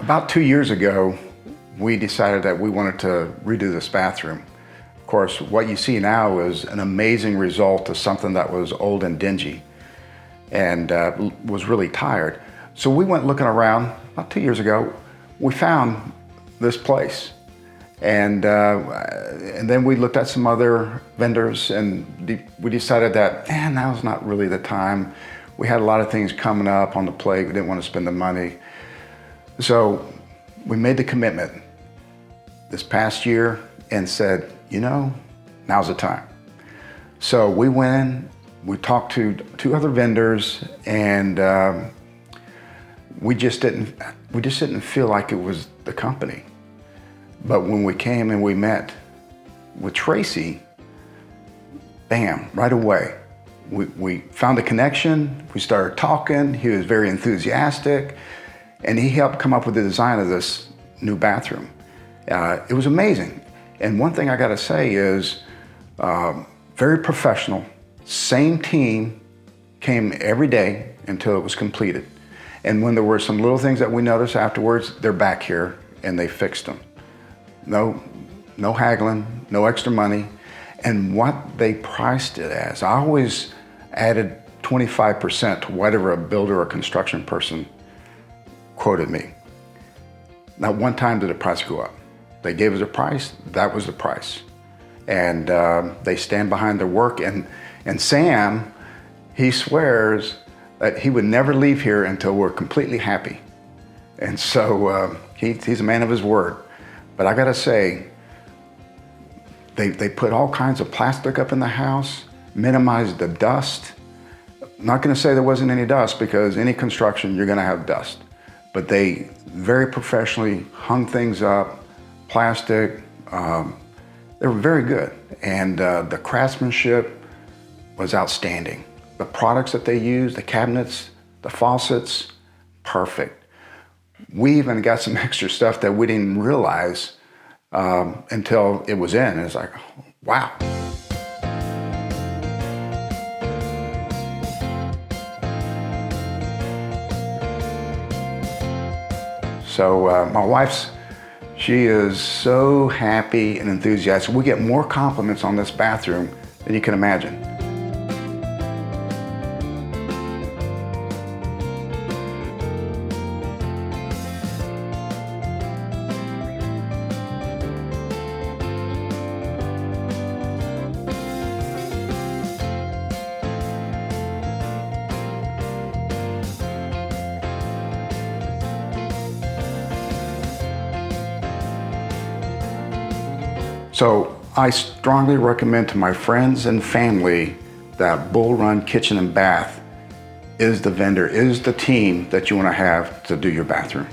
About 2 years ago, we decided that we wanted to redo this bathroom. Of course, what you see now is an amazing result of something that was old and dingy and was really tired. So we went looking around. About 2 years ago, we found this place. And then we looked at some other vendors, and we decided that, now's not really the time. We had a lot of things coming up on the plate. We didn't want to spend the money. So we made the commitment this past year and said, now's the time. So we went in, we talked to 2 other vendors, and we just didn't feel like it was the company. But when we came and we met with Tracy, bam, right away, we found a connection, we started talking, he was very enthusiastic, and he helped come up with the design of this new bathroom. It was amazing. And one thing I gotta say is, very professional, same team came every day until it was completed. And when there were some little things that we noticed afterwards, they're back here and they fixed them. No haggling, no extra money. And what they priced it as, I always added 25% to whatever a builder or construction person quoted me. Not one time did the price go up. They gave us a price, that was the price. And they stand behind their work. And Sam, he swears that he would never leave here until we're completely happy. And so he's a man of his word. But I gotta say, they put all kinds of plastic up in the house, minimized the dust. I'm not gonna say there wasn't any dust, because any construction, you're gonna have dust. But they very professionally hung things up, plastic. They were very good. And the craftsmanship was outstanding. The products that they used, the cabinets, the faucets, perfect. We even got some extra stuff that we didn't realize until it was in. It's like, wow. So my wife's, she is so happy and enthusiastic. We get more compliments on this bathroom than you can imagine. So I strongly recommend to my friends and family that Bull Run Kitchen and Bath is the vendor, is the team that you want to have to do your bathroom.